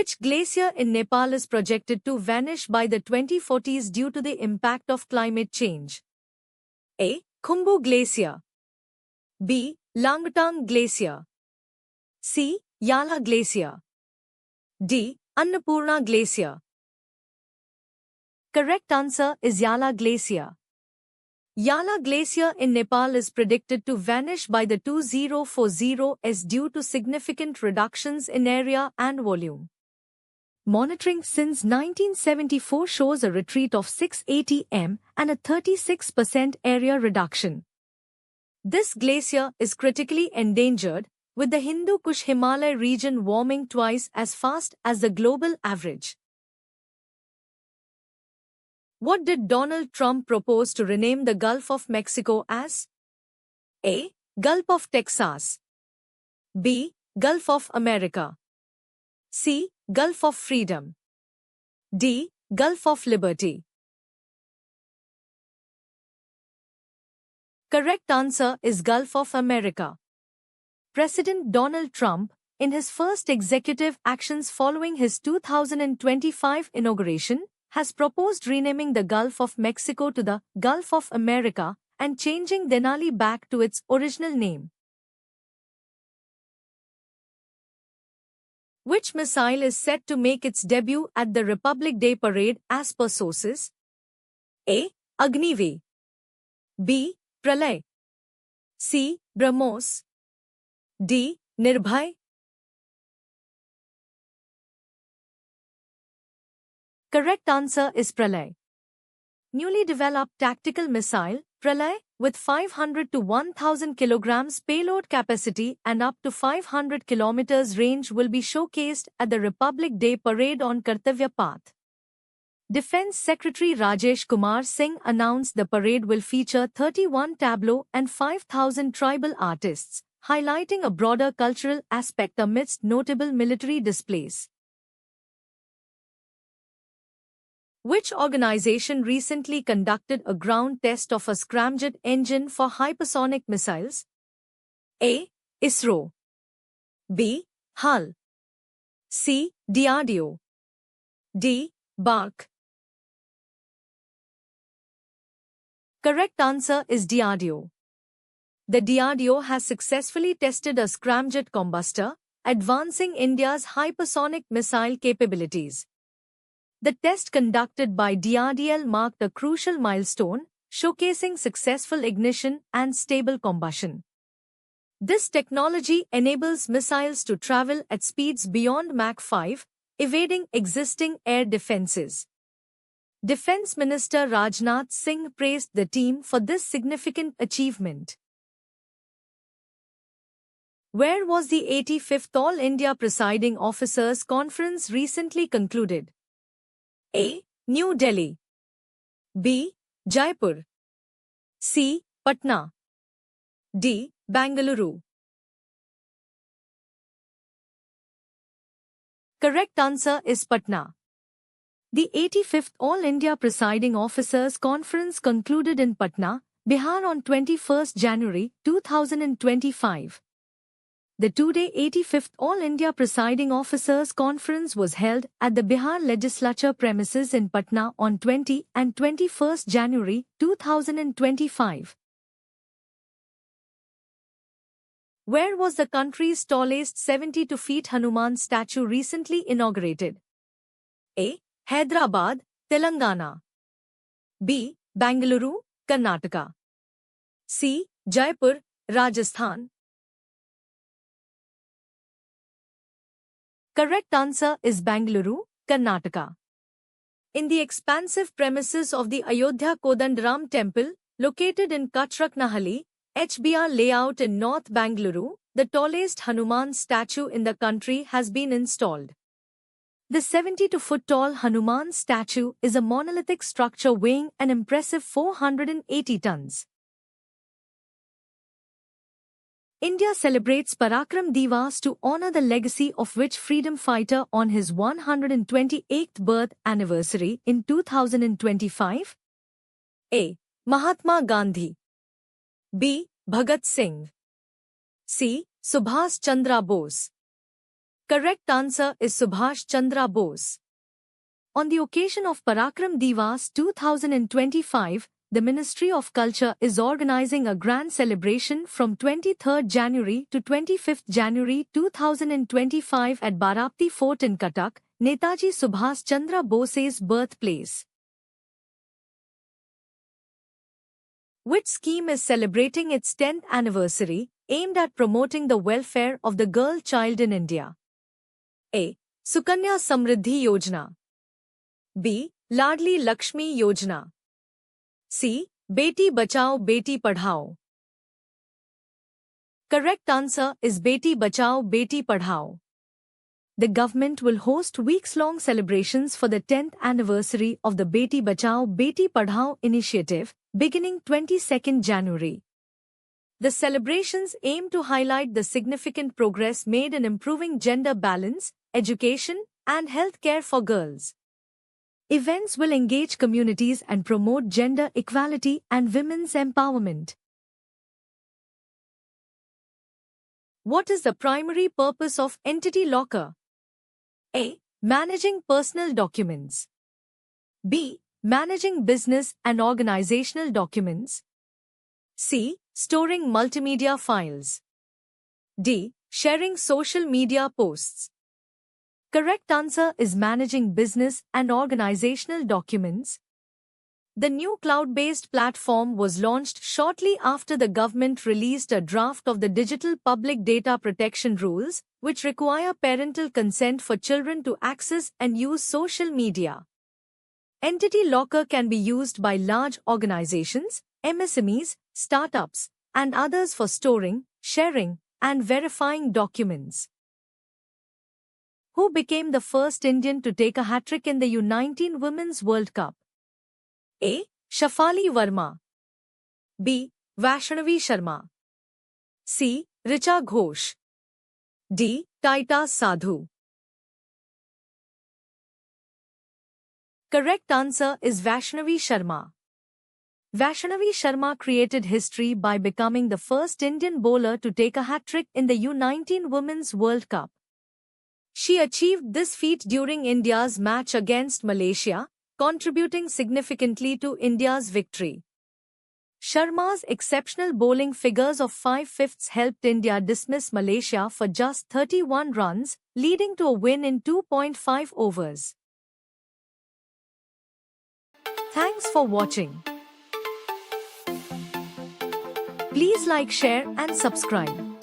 Which glacier in Nepal is projected to vanish by the 2040s due to the impact of climate change? A. Khumbu Glacier. B. Langtang Glacier. C. Yala Glacier. D. Annapurna Glacier. Correct answer is Yala Glacier. Yala Glacier in Nepal is predicted to vanish by the 2040s due to significant reductions in area and volume. Monitoring since 1974 shows a retreat of 680 m and a 36% area reduction. This glacier is critically endangered, with the Hindu Kush Himalaya region warming twice as fast as the global average. What did Donald Trump propose to rename the Gulf of Mexico as? A. Gulf of Texas. B. Gulf of America. C. Gulf of Freedom. D. Gulf of Liberty. Correct answer is Gulf of America. President Donald Trump, in his first executive actions following his 2025 inauguration, has proposed renaming the Gulf of Mexico to the Gulf of America and changing Denali back to its original name. Which missile is set to make its debut at the Republic Day parade as per sources? A. Agniveer. B. Pralay. C. BrahMos. D. Nirbhay. Correct answer is Pralay. Newly developed tactical missile, Pralay, with 500 to 1000 kilograms payload capacity and up to 500 kilometers range will be showcased at the Republic Day parade on Kartavya Path. Defense Secretary Rajesh Kumar Singh announced the parade will feature 31 tableaux and 5,000 tribal artists, highlighting a broader cultural aspect amidst notable military displays. Which organization recently conducted a ground test of a scramjet engine for hypersonic missiles? A. ISRO. B. HAL. C. DRDO. D. BARC. Correct answer is DRDO. The DRDO has successfully tested a scramjet combustor, advancing India's hypersonic missile capabilities. The test conducted by DRDL marked a crucial milestone, showcasing successful ignition and stable combustion. This technology enables missiles to travel at speeds beyond Mach 5, evading existing air defenses. Defense Minister Rajnath Singh praised the team for this significant achievement. Where was the 85th All India Presiding Officers Conference recently concluded? A. New Delhi. B. Jaipur. C. Patna. D. Bengaluru. Correct answer is Patna. The 85th All India Presiding Officers Conference concluded in Patna, Bihar on 21st January 2025. The two-day 85th All India Presiding Officers Conference was held at the Bihar Legislature premises in Patna on 20 and 21st January 2025. Where was the country's tallest 72 feet Hanuman statue recently inaugurated? A. Hyderabad, Telangana. B. Bengaluru, Karnataka. C. Jaipur, Rajasthan. Correct answer is Bengaluru, Karnataka. In the expansive premises of the Ayodhya Kodandaram Temple, located in Kachraknahalli, HBR layout in North Bengaluru, the tallest Hanuman statue in the country has been installed. The 72-foot-tall Hanuman statue is a monolithic structure weighing an impressive 480 tons. India celebrates Parakram Divas to honor the legacy of which freedom fighter on his 128th birth anniversary in 2025? A. Mahatma Gandhi. B. Bhagat Singh. C. Subhas Chandra Bose. Correct answer is Subhash Chandra Bose. On the occasion of Parakram Divas 2025, the Ministry of Culture is organizing a grand celebration from 23rd January to 25th January 2025 at Barapti Fort in Cuttack, Netaji Subhash Chandra Bose's birthplace. Which scheme is celebrating its 10th anniversary, aimed at promoting the welfare of the girl child in India? A. Sukanya Samriddhi Yojana. B. Ladli Lakshmi Yojana. C. Beti Bachao Beti Padhao. Correct answer is Beti Bachao Beti Padhao. The government will host weeks-long celebrations for the 10th anniversary of the Beti Bachao Beti Padhao initiative, beginning 22nd January. The celebrations aim to highlight the significant progress made in improving gender balance, education, and health care for girls. Events will engage communities and promote gender equality and women's empowerment. What is the primary purpose of Entity Locker? A. Managing personal documents. B. Managing business and organizational documents. C. Storing multimedia files. D. Sharing social media posts. Correct answer is managing business and organizational documents. The new cloud-based platform was launched shortly after the government released a draft of the Digital Public Data Protection Rules, which require parental consent for children to access and use social media. Entity Locker can be used by large organizations, MSMEs, startups, and others for storing, sharing, and verifying documents. Who became the first Indian to take a hat-trick in the U19 Women's World Cup? A. Shafali Verma. B. Vaishnavi Sharma. C. Richa Ghosh. D. Taita Sadhu. Correct answer is Vaishnavi Sharma. Vaishnavi Sharma created history by becoming the first Indian bowler to take a hat-trick in the U19 Women's World Cup. She achieved this feat during India's match against Malaysia, contributing significantly to India's victory. Sharma's exceptional bowling figures of 5/5 helped India dismiss Malaysia for just 31 runs, leading to a win in 2.5 overs. Thanks for watching. Please like, share, and subscribe.